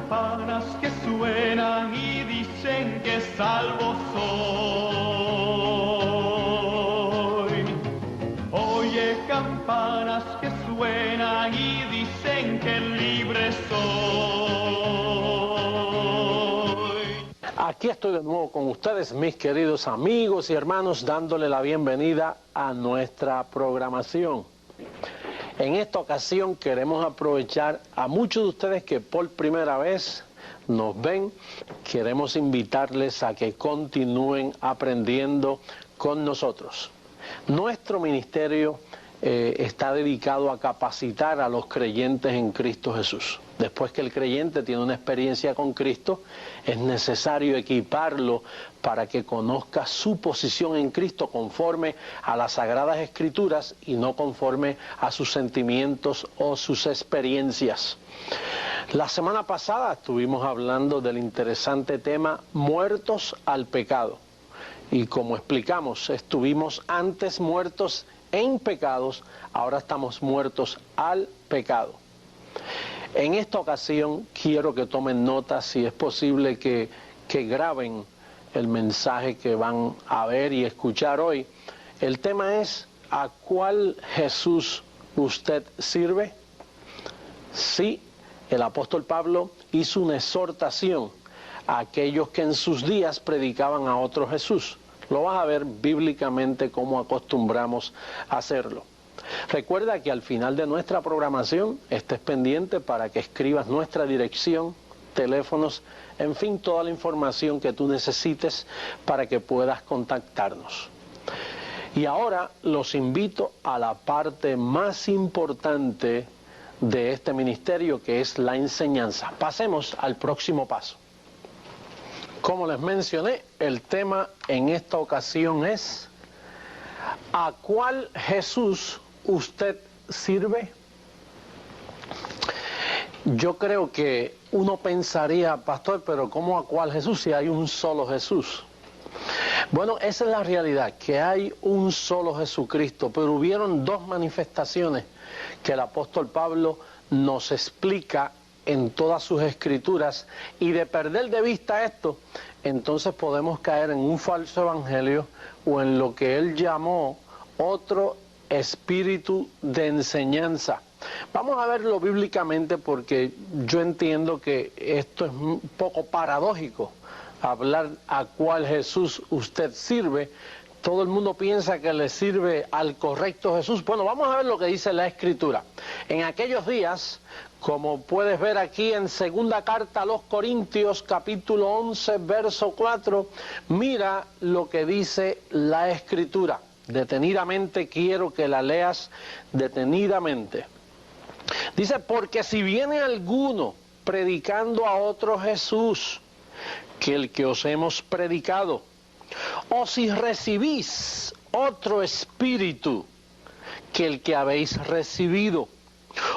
campanas que suenan y dicen que salvo soy. Oye, campanas que suenan y dicen que libre soy. Aquí estoy de nuevo con ustedes, mis queridos amigos y hermanos, dándole la bienvenida a nuestra programación. En esta ocasión queremos aprovechar a muchos de ustedes que por primera vez nos ven. Queremos invitarles a que continúen aprendiendo con nosotros. Nuestro ministerio está dedicado a capacitar a los creyentes en Cristo Jesús. Después que el creyente tiene una experiencia con Cristo, es necesario equiparlo para que conozca su posición en Cristo conforme a las Sagradas Escrituras y no conforme a sus sentimientos o sus experiencias. La semana pasada estuvimos hablando del interesante tema muertos al pecado. Y como explicamos, estuvimos antes muertos en pecados, ahora estamos muertos al pecado. En esta ocasión quiero que tomen nota, si es posible que graben el mensaje que van a ver y escuchar hoy. El tema es: ¿a cuál Jesús usted sirve? Sí, el apóstol Pablo hizo una exhortación a aquellos que en sus días predicaban a otro Jesús. Lo vas a ver bíblicamente como acostumbramos a hacerlo. Recuerda que al final de nuestra programación estés pendiente para que escribas nuestra dirección, teléfonos, en fin, toda la información que tú necesites para que puedas contactarnos. Y ahora los invito a la parte más importante de este ministerio, que es la enseñanza. Pasemos al próximo paso. Como les mencioné, el tema en esta ocasión es: ¿a cuál Jesús usted sirve? Yo creo que uno pensaría, pastor, pero ¿cómo a cuál Jesús si hay un solo Jesús? Bueno, esa es la realidad, que hay un solo Jesucristo, pero hubieron dos manifestaciones que el apóstol Pablo nos explica en todas sus escrituras, y de perder de vista esto, entonces podemos caer en un falso evangelio o en lo que él llamó otro espíritu de enseñanza. Vamos a verlo bíblicamente, porque yo entiendo que esto es un poco paradójico, hablar a cuál Jesús usted sirve. Todo el mundo piensa que le sirve al correcto Jesús. Bueno, vamos a ver lo que dice la Escritura. En aquellos días, como puedes ver aquí en segunda carta a los Corintios, capítulo 11, verso 4, mira lo que dice la Escritura. Detenidamente quiero que la leas detenidamente. Dice: porque si viene alguno predicando a otro Jesús que el que os hemos predicado, o si recibís otro espíritu que el que habéis recibido,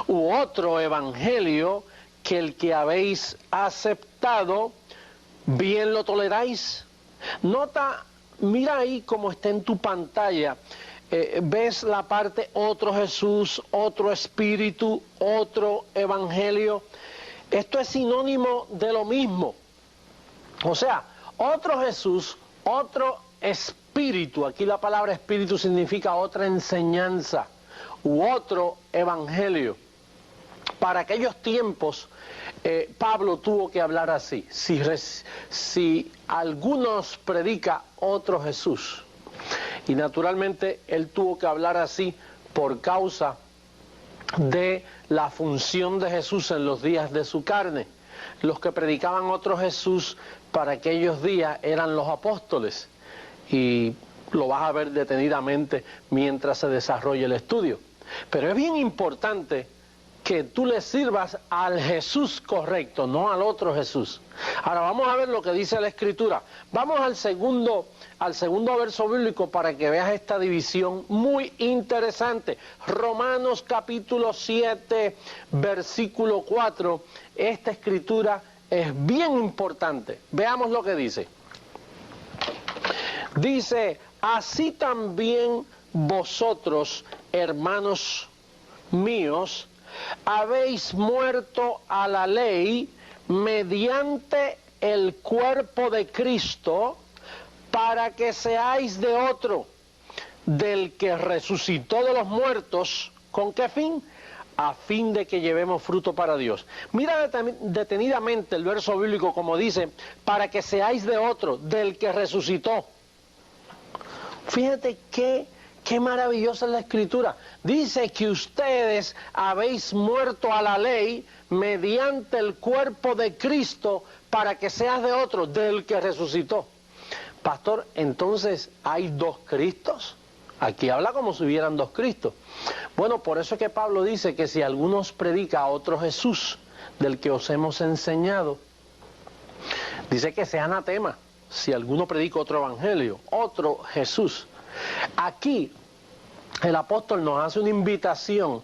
u otro evangelio que el que habéis aceptado, ¿bien lo toleráis? Nota, mira ahí como está en tu pantalla, ves la parte otro Jesús, otro espíritu, otro evangelio. Esto es sinónimo de lo mismo. O sea, otro Jesús, otro espíritu. Aquí la palabra espíritu significa otra enseñanza u otro evangelio. Para aquellos tiempos, Pablo tuvo que hablar así: si algunos predica otro Jesús. Y naturalmente él tuvo que hablar así por causa de la función de Jesús en los días de su carne. Los que predicaban otro Jesús para aquellos días eran los apóstoles, y lo vas a ver detenidamente mientras se desarrolla el estudio. Pero es bien importante que tú le sirvas al Jesús correcto, no al otro Jesús. Ahora vamos a ver lo que dice la Escritura. Vamos al segundo verso bíblico para que veas esta división muy interesante. Romanos capítulo 7, versículo 4. Esta Escritura es bien importante. Veamos lo que dice. Dice: así también vosotros, hermanos míos, habéis muerto a la ley mediante el cuerpo de Cristo, para que seáis de otro, del que resucitó de los muertos. ¿Con qué fin? A fin de que llevemos fruto para Dios. Mira detenidamente el verso bíblico como dice, para que seáis de otro, del que resucitó. Fíjate qué maravillosa es la Escritura. Dice que ustedes habéis muerto a la ley mediante el cuerpo de Cristo, para que seas de otro, del que resucitó. Pastor, entonces, ¿hay dos Cristos? Aquí habla como si hubieran dos Cristos. Bueno, por eso es que Pablo dice que si alguno os predica a otro Jesús del que os hemos enseñado, dice que sea anatema. Si alguno predica otro evangelio, otro Jesús. Aquí el apóstol nos hace una invitación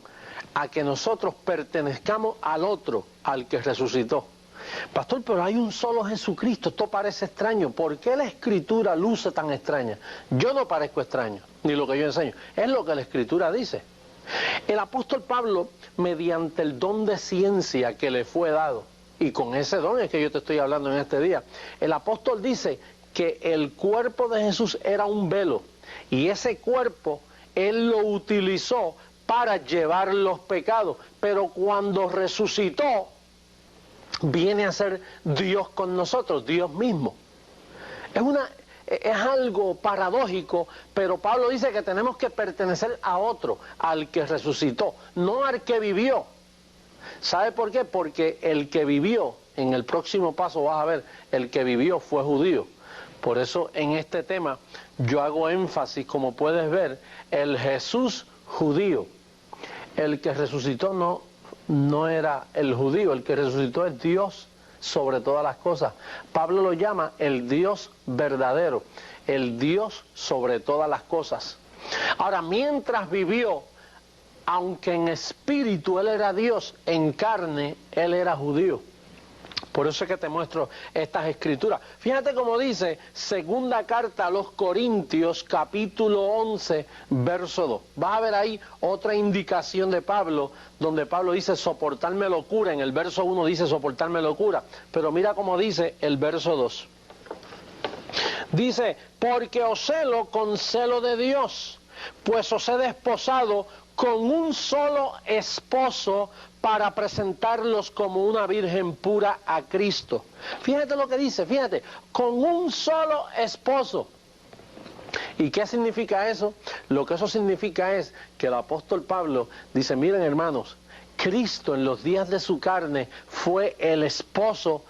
a que nosotros pertenezcamos al otro, al que resucitó. Pastor, pero hay un solo Jesucristo, esto parece extraño. ¿Por qué la Escritura luce tan extraña? Yo no parezco extraño, ni lo que yo enseño, es lo que la Escritura dice. El apóstol Pablo, mediante el don de ciencia que le fue dado, y con ese don es que yo te estoy hablando en este día, el apóstol dice que el cuerpo de Jesús era un velo, y ese cuerpo él lo utilizó para llevar los pecados, pero cuando resucitó, viene a ser Dios con nosotros, Dios mismo. Es algo paradójico, pero Pablo dice que tenemos que pertenecer a otro, al que resucitó, no al que vivió. ¿Sabe por qué? Porque el que vivió, en el próximo paso vas a ver, el que vivió fue judío. Por eso en este tema yo hago énfasis, como puedes ver, el Jesús judío. El que resucitó no era el judío, el que resucitó es Dios sobre todas las cosas. Pablo lo llama el Dios verdadero, el Dios sobre todas las cosas. Ahora, mientras vivió, aunque en espíritu él era Dios, en carne él era judío. Por eso es que te muestro estas escrituras. Fíjate cómo dice segunda carta a los Corintios, capítulo 11, verso 2. Vas a ver ahí otra indicación de Pablo, donde Pablo dice soportarme locura. En el verso 1 dice soportarme locura. Pero mira cómo dice el verso 2. Dice, porque os celo con celo de Dios, pues os he desposado con un solo esposo para presentarlos como una virgen pura a Cristo. Fíjate lo que dice, fíjate, con un solo esposo. ¿Y qué significa eso? Lo que eso significa es que el apóstol Pablo dice, miren hermanos, Cristo en los días de su carne fue el esposo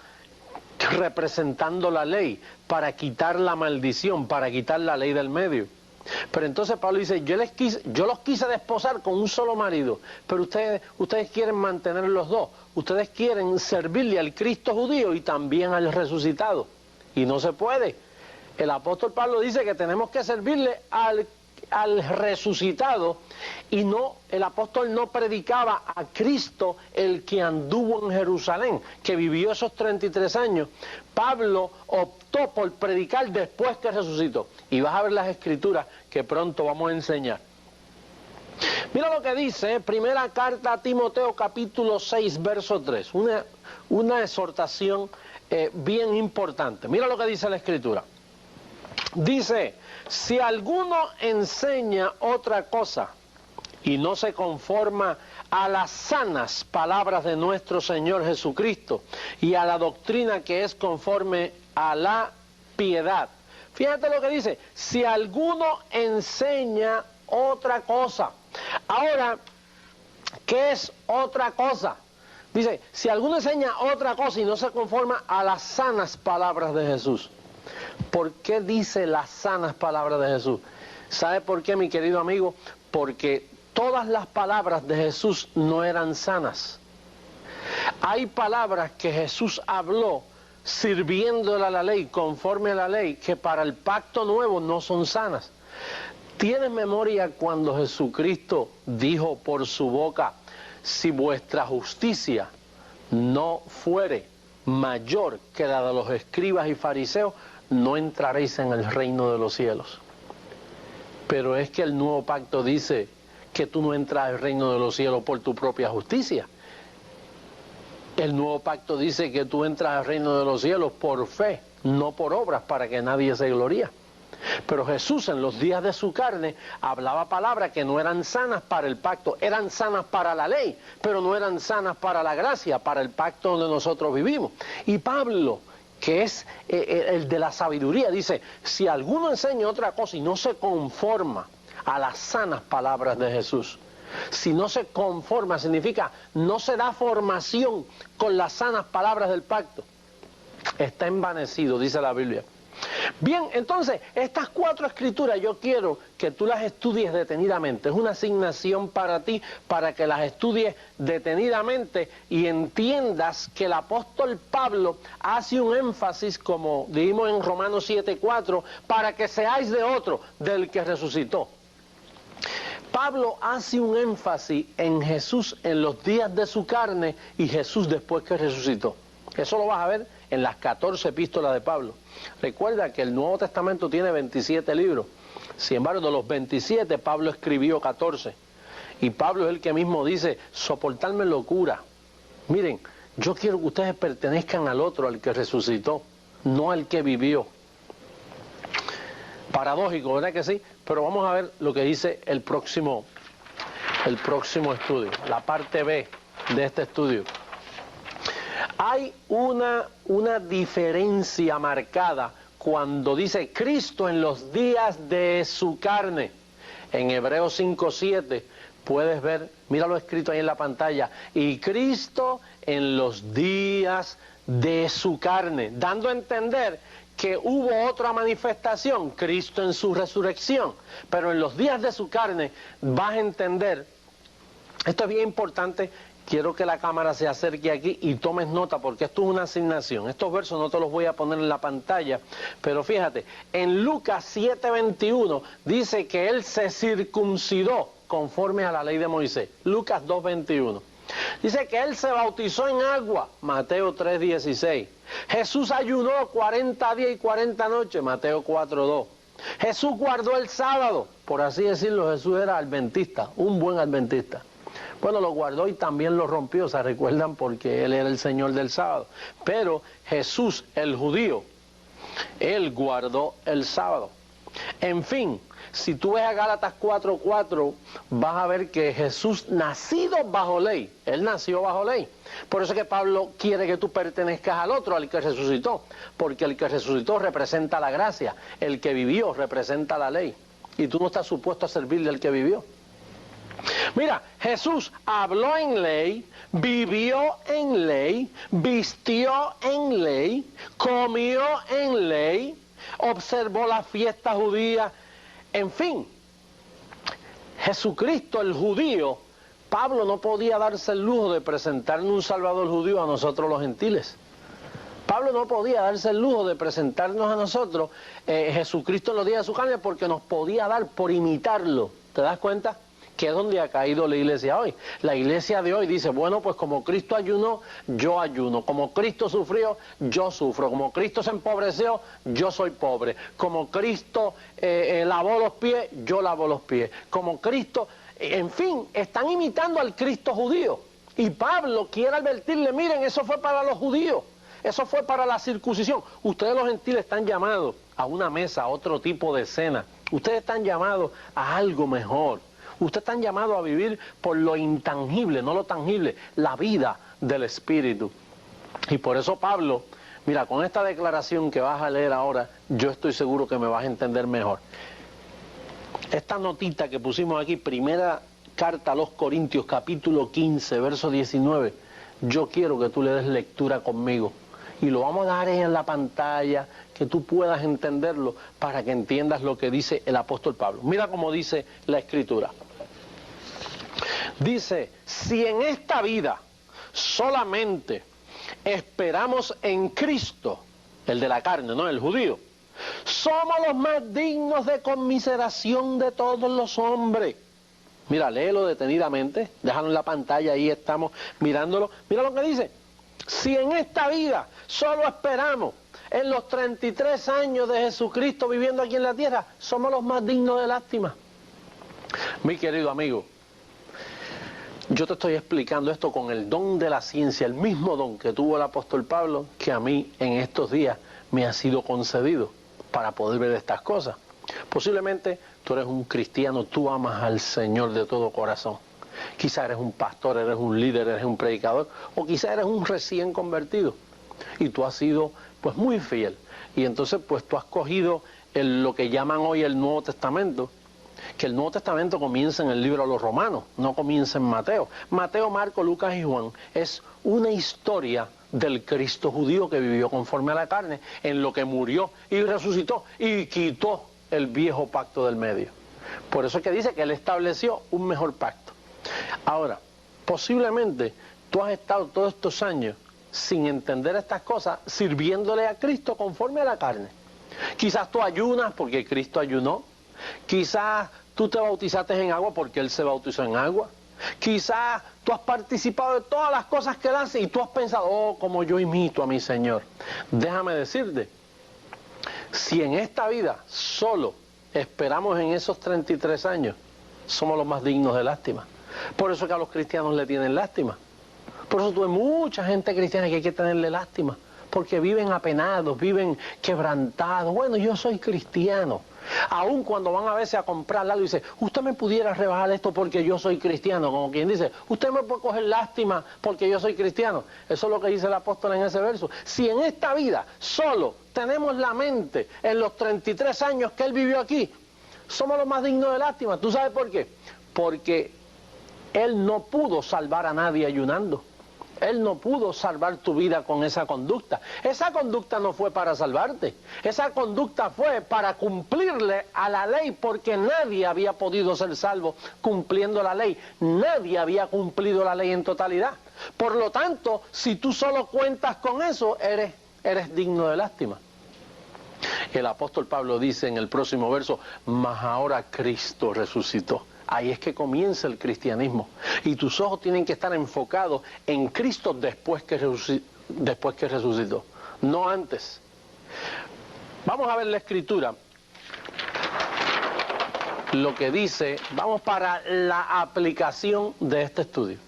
representando la ley para quitar la maldición, para quitar la ley del medio. Pero entonces Pablo dice, yo los quise desposar con un solo marido, pero ustedes quieren mantener los dos, ustedes quieren servirle al Cristo judío y también al resucitado, y no se puede. El apóstol Pablo dice que tenemos que servirle al resucitado, y el apóstol no predicaba a Cristo el que anduvo en Jerusalén, que vivió esos 33 años. Pablo optó por predicar después que resucitó, y vas a ver las escrituras que pronto vamos a enseñar. Mira lo que dice, primera carta a Timoteo capítulo 6 verso 3, una exhortación bien importante. Mira lo que dice la escritura. Dice, si alguno enseña otra cosa y no se conforma a las sanas palabras de nuestro Señor Jesucristo y a la doctrina que es conforme a la piedad. Fíjate lo que dice, si alguno enseña otra cosa. Ahora, ¿qué es otra cosa? Dice, si alguno enseña otra cosa y no se conforma a las sanas palabras de Jesús. ¿Por qué dice las sanas palabras de Jesús? ¿Sabe por qué, mi querido amigo? Porque todas las palabras de Jesús no eran sanas. Hay palabras que Jesús habló sirviéndole a la ley, conforme a la ley, que para el pacto nuevo no son sanas. ¿Tienes memoria cuando Jesucristo dijo por su boca, si vuestra justicia no fuere mayor que la de los escribas y fariseos, no entraréis en el reino de los cielos? Pero es que el nuevo pacto dice que tú no entras al reino de los cielos por tu propia justicia. El nuevo pacto dice que tú entras al reino de los cielos por fe, no por obras, para que nadie se gloríe. Pero Jesús en los días de su carne hablaba palabras que no eran sanas para el pacto, eran sanas para la ley, pero no eran sanas para la gracia, para el pacto donde nosotros vivimos. Y Pablo, que es el de la sabiduría, dice, si alguno enseña otra cosa y no se conforma a las sanas palabras de Jesús, si no se conforma, significa no se da formación con las sanas palabras del pacto, está envanecido, dice la Biblia. Bien, entonces, estas 4 escrituras yo quiero que tú las estudies detenidamente. Es una asignación para ti, para que las estudies detenidamente y entiendas que el apóstol Pablo hace un énfasis, como dijimos en Romanos 7:4, para que seáis de otro, del que resucitó. Pablo hace un énfasis en Jesús en los días de su carne y Jesús después que resucitó. Eso lo vas a ver en las 14 epístolas de Pablo. Recuerda que el Nuevo Testamento tiene 27 libros. Sin embargo, de los 27, Pablo escribió 14. Y Pablo es el que mismo dice, soportarme locura. Miren, yo quiero que ustedes pertenezcan al otro, al que resucitó, no al que vivió. Paradójico, ¿verdad que sí? Pero vamos a ver lo que dice el próximo estudio, la parte B de este estudio. Hay una diferencia marcada cuando dice Cristo en los días de su carne. En Hebreos 5:7 puedes ver, míralo escrito ahí en la pantalla, y Cristo en los días de su carne, dando a entender que hubo otra manifestación, Cristo en su resurrección, pero en los días de su carne vas a entender, esto es bien importante. Quiero que la cámara se acerque aquí y tomes nota porque esto es una asignación. Estos versos no te los voy a poner en la pantalla, pero fíjate, en Lucas 7:21 dice que él se circuncidó conforme a la ley de Moisés. Lucas 2:21. Dice que él se bautizó en agua, Mateo 3:16. Jesús ayunó 40 días y 40 noches, Mateo 4:2. Jesús guardó el sábado, por así decirlo, Jesús era adventista, un buen adventista. Bueno, lo guardó y también lo rompió, ¿se recuerdan? Porque él era el Señor del sábado. Pero Jesús, el judío, él guardó el sábado. En fin, si tú ves a Gálatas 4:4, vas a ver que Jesús, nacido bajo ley, él nació bajo ley. Por eso es que Pablo quiere que tú pertenezcas al otro, al que resucitó. Porque el que resucitó representa la gracia, el que vivió representa la ley. Y tú no estás supuesto a servirle al que vivió. Mira, Jesús habló en ley, vivió en ley, vistió en ley, comió en ley, observó la fiesta judía, en fin. Jesucristo, el judío, Pablo no podía darse el lujo de presentarnos un Salvador judío a nosotros los gentiles. Pablo no podía darse el lujo de presentarnos a nosotros Jesucristo en los días de su carne porque nos podía dar por imitarlo. ¿Te das cuenta? Que es donde ha caído la iglesia hoy. La iglesia de hoy dice, bueno, pues como Cristo ayunó, yo ayuno. Como Cristo sufrió, yo sufro. Como Cristo se empobreció, yo soy pobre. Como Cristo lavó los pies, yo lavo los pies. Como Cristo, en fin, están imitando al Cristo judío. Y Pablo quiere advertirle, miren, eso fue para los judíos. Eso fue para la circuncisión. Ustedes los gentiles están llamados a una mesa, a otro tipo de cena. Ustedes están llamados a algo mejor. Ustedes están llamados a vivir por lo intangible, no lo tangible, la vida del Espíritu. Y por eso Pablo, mira, con esta declaración que vas a leer ahora, yo estoy seguro que me vas a entender mejor. Esta notita que pusimos aquí, primera carta a los Corintios, capítulo 15, verso 19, yo quiero que tú le des lectura conmigo. Y lo vamos a dar ahí en la pantalla, que tú puedas entenderlo, para que entiendas lo que dice el apóstol Pablo. Mira cómo dice la Escritura. Dice, si en esta vida solamente esperamos en Cristo, el de la carne, ¿no? El judío, somos los más dignos de conmiseración de todos los hombres. Mira, léelo detenidamente, déjalo en la pantalla, ahí estamos mirándolo. Mira lo que dice, si en esta vida solo esperamos en los 33 años de Jesucristo viviendo aquí en la tierra, somos los más dignos de lástima. Mi querido amigo, Yo te estoy explicando esto con el don de la ciencia, el mismo don que tuvo el apóstol Pablo, que a mí en estos días me ha sido concedido para poder ver estas cosas. Posiblemente tú eres un cristiano, tú amas al Señor de todo corazón. Quizá eres un pastor, eres un líder, eres un predicador, o quizá eres un recién convertido. Y tú has sido pues muy fiel. Y entonces pues tú has cogido lo que llaman hoy el Nuevo Testamento, que el Nuevo Testamento comienza en el libro de los Romanos, no comienza en Mateo. Mateo, Marco, Lucas y Juan es una historia del Cristo judío que vivió conforme a la carne, en lo que murió y resucitó y quitó el viejo pacto del medio. Por eso es que dice que Él estableció un mejor pacto. Ahora, posiblemente tú has estado todos estos años sin entender estas cosas, sirviéndole a Cristo conforme a la carne. Quizás tú ayunas porque Cristo ayunó. Quizás tú te bautizaste en agua porque Él se bautizó en agua. Quizás tú has participado de todas las cosas que Él hace y tú has pensado, oh, como yo imito a mi Señor. Déjame decirte, si en esta vida solo esperamos en esos 33 años, somos los más dignos de lástima. Por eso que a los cristianos le tienen lástima. Por eso tú ves mucha gente cristiana que hay que tenerle lástima, porque viven apenados, viven quebrantados. Bueno, yo soy cristiano. Aun cuando van a veces a comprar algo y dicen, usted me pudiera rebajar esto porque yo soy cristiano, como quien dice, usted me puede coger lástima porque yo soy cristiano. Eso es lo que dice el apóstol en ese verso. Si en esta vida solo tenemos la mente en los 33 años que él vivió aquí, somos los más dignos de lástima. ¿Tú sabes por qué? Porque él no pudo salvar a nadie ayunando. Él no pudo salvar tu vida con esa conducta. Esa conducta no fue para salvarte. Esa conducta fue para cumplirle a la ley, porque nadie había podido ser salvo cumpliendo la ley. Nadie había cumplido la ley en totalidad. Por lo tanto, si tú solo cuentas con eso, eres digno de lástima. El apóstol Pablo dice en el próximo verso, mas ahora Cristo resucitó. Ahí es que comienza el cristianismo. Y tus ojos tienen que estar enfocados en Cristo después que resucitó, no antes. Vamos a ver la Escritura. Lo que dice, vamos para la aplicación de este estudio.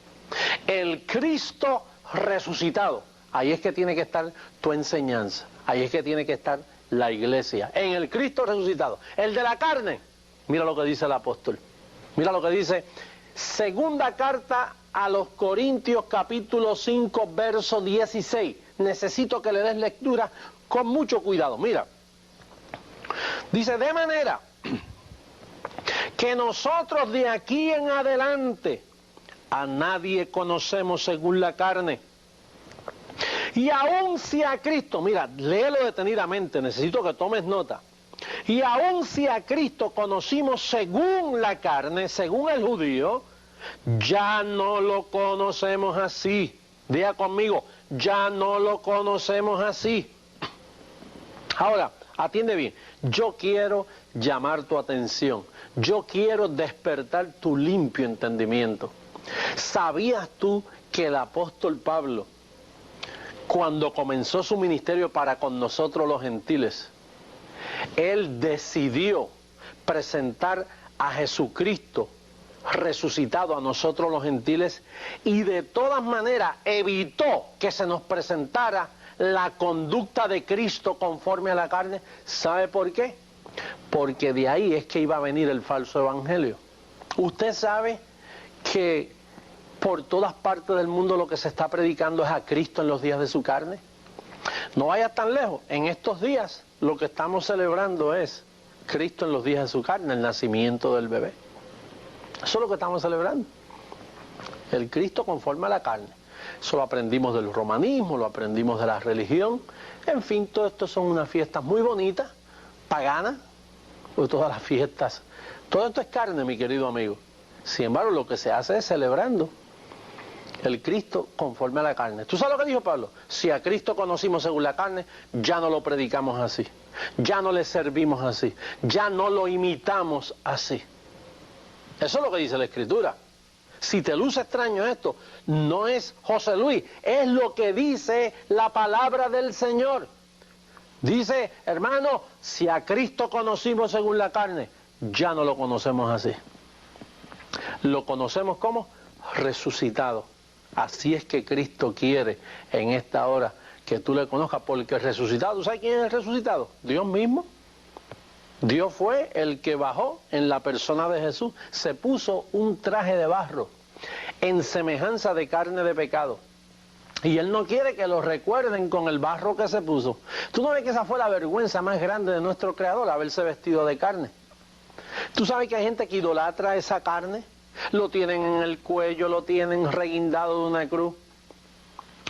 El Cristo resucitado. Ahí es que tiene que estar tu enseñanza. Ahí es que tiene que estar la iglesia. En el Cristo resucitado. El de la carne. Mira lo que dice el apóstol. Mira lo que dice, segunda carta a los Corintios capítulo 5 verso 16. Necesito que le des lectura con mucho cuidado. Mira, dice, de manera que nosotros de aquí en adelante a nadie conocemos según la carne. Y aun si a Cristo, mira, léelo detenidamente, necesito que tomes nota. Y aun si a Cristo conocimos según la carne, según el judío, ya no lo conocemos así. Diga conmigo, ya no lo conocemos así. Ahora, atiende bien, yo quiero llamar tu atención, yo quiero despertar tu limpio entendimiento. ¿Sabías tú que el apóstol Pablo, cuando comenzó su ministerio para con nosotros los gentiles, él decidió presentar a Jesucristo resucitado a nosotros los gentiles y de todas maneras evitó que se nos presentara la conducta de Cristo conforme a la carne? ¿Sabe por qué? Porque de ahí es que iba a venir el falso evangelio. Usted sabe que por todas partes del mundo lo que se está predicando es a Cristo en los días de su carne. No vayas tan lejos, en estos días lo que estamos celebrando es Cristo en los días de su carne, el nacimiento del bebé. Eso es lo que estamos celebrando. El Cristo conforme a la carne. Eso lo aprendimos del romanismo, lo aprendimos de la religión. En fin, todo esto son unas fiestas muy bonitas, paganas, pues todas las fiestas. Todo esto es carne, mi querido amigo. Sin embargo, lo que se hace es celebrando el Cristo conforme a la carne. ¿Tú sabes lo que dijo Pablo? Si a Cristo conocimos según la carne, ya no lo predicamos así. Ya no le servimos así. Ya no lo imitamos así. Eso es lo que dice la Escritura. Si te luce extraño esto, no es José Luis, es lo que dice la palabra del Señor. Dice, hermano, si a Cristo conocimos según la carne, ya no lo conocemos así. Lo conocemos ¿cómo? resucitado. Así es que Cristo quiere en esta hora que tú le conozcas, porque el resucitado, ¿tú sabes quién es el resucitado? Dios mismo. Dios fue el que bajó en la persona de Jesús, se puso un traje de barro en semejanza de carne de pecado. Y Él no quiere que lo recuerden con el barro que se puso. ¿Tú no ves que esa fue la vergüenza más grande de nuestro Creador, haberse vestido de carne? ¿Tú sabes que hay gente que idolatra esa carne? Lo tienen en el cuello, lo tienen reguindado de una cruz.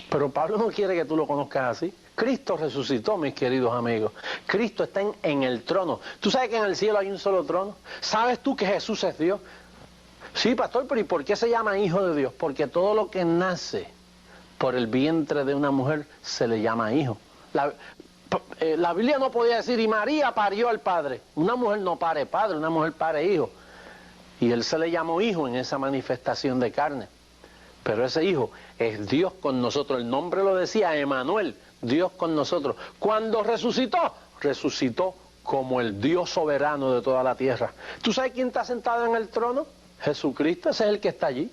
Pero Pablo no quiere que tú lo conozcas así. Cristo resucitó, mis queridos amigos. Cristo está en el trono. ¿Tú sabes que en el cielo hay un solo trono? ¿Sabes tú que Jesús es Dios? Sí, pastor, pero ¿y por qué se llama hijo de Dios? Porque todo lo que nace por el vientre de una mujer se le llama hijo. La Biblia no podía decir, y María parió al Padre. Una mujer no pare padre, una mujer pare hijo. Y Él se le llamó hijo en esa manifestación de carne. Pero ese hijo es Dios con nosotros. El nombre lo decía, Emmanuel, Dios con nosotros. Cuando resucitó, resucitó como el Dios soberano de toda la tierra. ¿Tú sabes quién está sentado en el trono? Jesucristo, ese es el que está allí.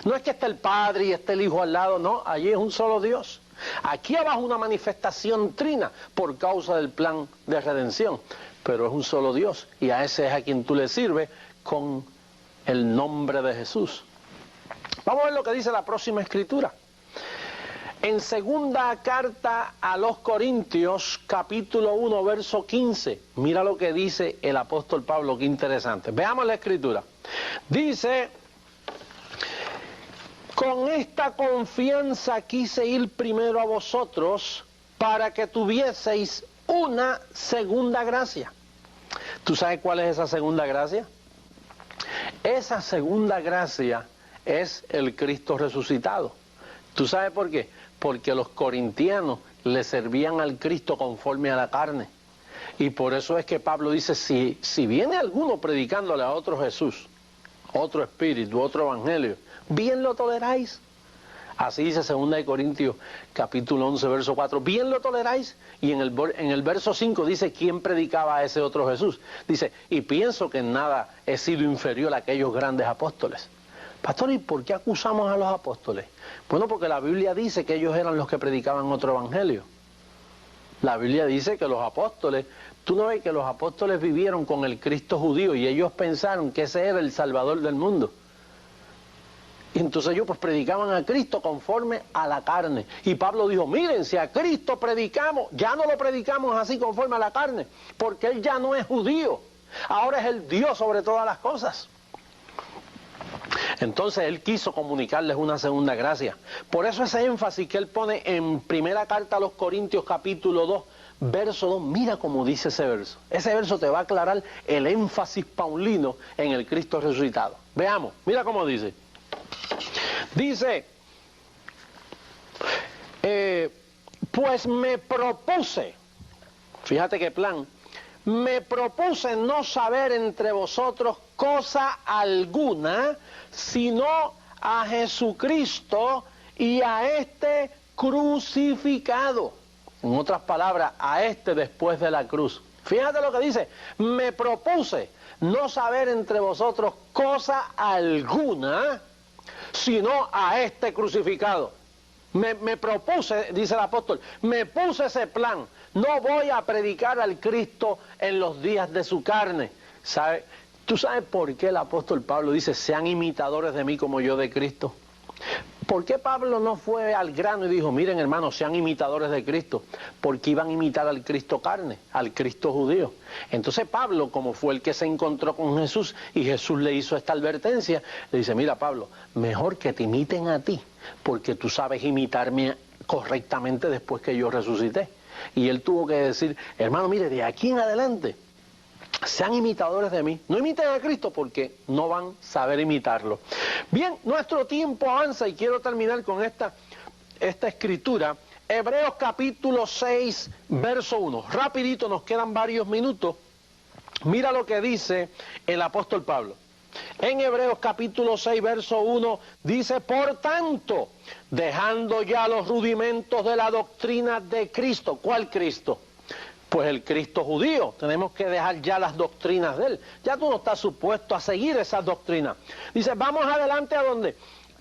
No es que esté el Padre y esté el Hijo al lado, no, allí es un solo Dios. Aquí abajo una manifestación trina por causa del plan de redención, pero es un solo Dios y a ese es a quien tú le sirves con el nombre de Jesús. Vamos a ver lo que dice la próxima escritura. En segunda carta a los Corintios, capítulo 1, verso 15, mira lo que dice el apóstol Pablo, qué interesante. Veamos la escritura. Dice: con esta confianza quise ir primero a vosotros para que tuvieseis una segunda gracia. ¿Tú sabes cuál es esa segunda gracia? Esa segunda gracia es el Cristo resucitado. ¿Tú sabes por qué? Porque los corintianos le servían al Cristo conforme a la carne. Y por eso es que Pablo dice, si viene alguno predicándole a otro Jesús, otro espíritu, otro evangelio, bien lo toleráis. Así dice 2 Corintios capítulo 11, verso 4, bien lo toleráis. Y en el verso 5 dice, ¿quién predicaba a ese otro Jesús? Dice, y pienso que en nada he sido inferior a aquellos grandes apóstoles. Pastor, ¿y por qué acusamos a los apóstoles? Bueno, porque la Biblia dice que ellos eran los que predicaban otro evangelio. La Biblia dice que los apóstoles, tú no ves que los apóstoles vivieron con el Cristo judío y ellos pensaron que ese era el Salvador del mundo. Y entonces ellos pues predicaban a Cristo conforme a la carne. Y Pablo dijo, miren, si a Cristo predicamos, ya no lo predicamos así conforme a la carne, porque Él ya no es judío, ahora es el Dios sobre todas las cosas. Entonces Él quiso comunicarles una segunda gracia. Por eso ese énfasis que Él pone en primera carta a los Corintios capítulo 2, verso 2, mira cómo dice ese verso. Ese verso te va a aclarar el énfasis paulino en el Cristo resucitado. Veamos, mira cómo dice. Dice, pues me propuse, fíjate qué plan, me propuse no saber entre vosotros cosa alguna, sino a Jesucristo y a este crucificado. En otras palabras, a este después de la cruz. Fíjate lo que dice, me propuse no saber entre vosotros cosa alguna, sino a este crucificado. Me propuse, dice el apóstol, me puse ese plan. No voy a predicar al Cristo en los días de su carne. ¿Sabe? ¿Tú sabes por qué el apóstol Pablo dice, sean imitadores de mí como yo de Cristo? ¿Por qué Pablo no fue al grano y dijo, miren hermanos, sean imitadores de Cristo? Porque iban a imitar al Cristo carne, al Cristo judío. Entonces Pablo, como fue el que se encontró con Jesús y Jesús le hizo esta advertencia, le dice, mira Pablo, mejor que te imiten a ti, porque tú sabes imitarme correctamente después que yo resucité. Y él tuvo que decir, hermano, mire, de aquí en adelante, sean imitadores de mí. No imiten a Cristo porque no van a saber imitarlo. Bien, nuestro tiempo avanza y quiero terminar con esta escritura. Hebreos capítulo 6, verso 1. Rapidito, nos quedan varios minutos. Mira lo que dice el apóstol Pablo. En Hebreos capítulo 6, verso 1, dice, por tanto, dejando ya los rudimentos de la doctrina de Cristo. ¿Cuál Cristo? Pues el Cristo judío. Tenemos que dejar ya las doctrinas de Él. Ya tú no estás supuesto a seguir esas doctrinas. Dice, vamos adelante ¿a dónde?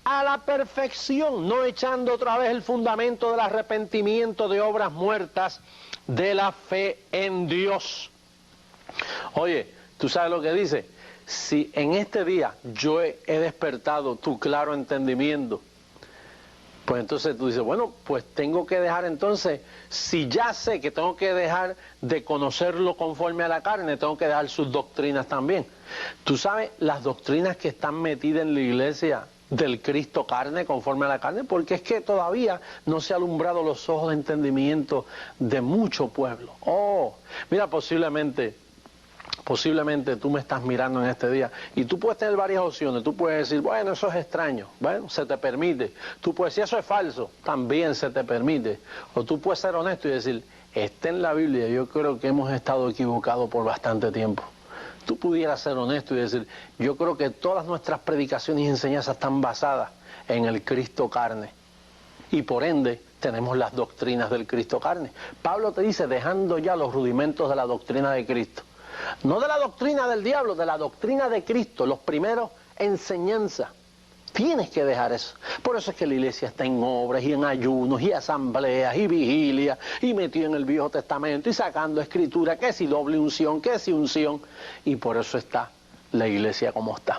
a la perfección, no echando otra vez el fundamento del arrepentimiento de obras muertas, de la fe en Dios. Oye, ¿tú sabes lo que dice? Si en este día yo he despertado tu claro entendimiento, pues entonces tú dices, bueno, pues tengo que dejar entonces, si ya sé que tengo que dejar de conocerlo conforme a la carne, tengo que dejar sus doctrinas también. Tú sabes las doctrinas que están metidas en la iglesia del Cristo carne, conforme a la carne, porque es que todavía no se han alumbrado los ojos de entendimiento de mucho pueblo. Oh, mira, posiblemente tú me estás mirando en este día y tú puedes tener varias opciones. Tú puedes decir, bueno, eso es extraño, bueno, se te permite. Tú puedes decir, eso es falso, también se te permite. O tú puedes ser honesto y decir, está en la Biblia, yo creo que hemos estado equivocados por bastante tiempo. Tú pudieras ser honesto y decir, yo creo que todas nuestras predicaciones y enseñanzas están basadas en el Cristo carne. Y por ende, tenemos las doctrinas del Cristo carne. Pablo te dice, dejando ya los rudimentos de la doctrina de Cristo. No de la doctrina del diablo, de la doctrina de Cristo, los primeros enseñanzas. Tienes que dejar eso. Por eso es que la iglesia está en obras y en ayunos y asambleas y vigilias y metido en el Viejo Testamento y sacando escritura, que si doble unción, que si unción. Y por eso está la iglesia como está.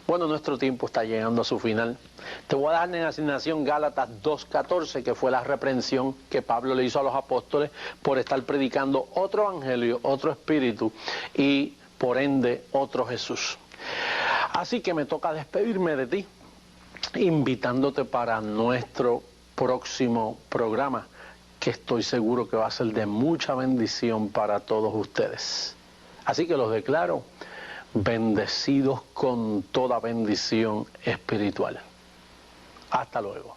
Bueno, nuestro tiempo está llegando a su final. Te voy a dar en asignación Gálatas 2:14, que fue la reprensión que Pablo le hizo a los apóstoles por estar predicando otro evangelio, otro espíritu y por ende otro Jesús. Así que me toca despedirme de ti, invitándote para nuestro próximo programa, que estoy seguro que va a ser de mucha bendición para todos ustedes. Así que los declaro bendecidos con toda bendición espiritual. Hasta luego.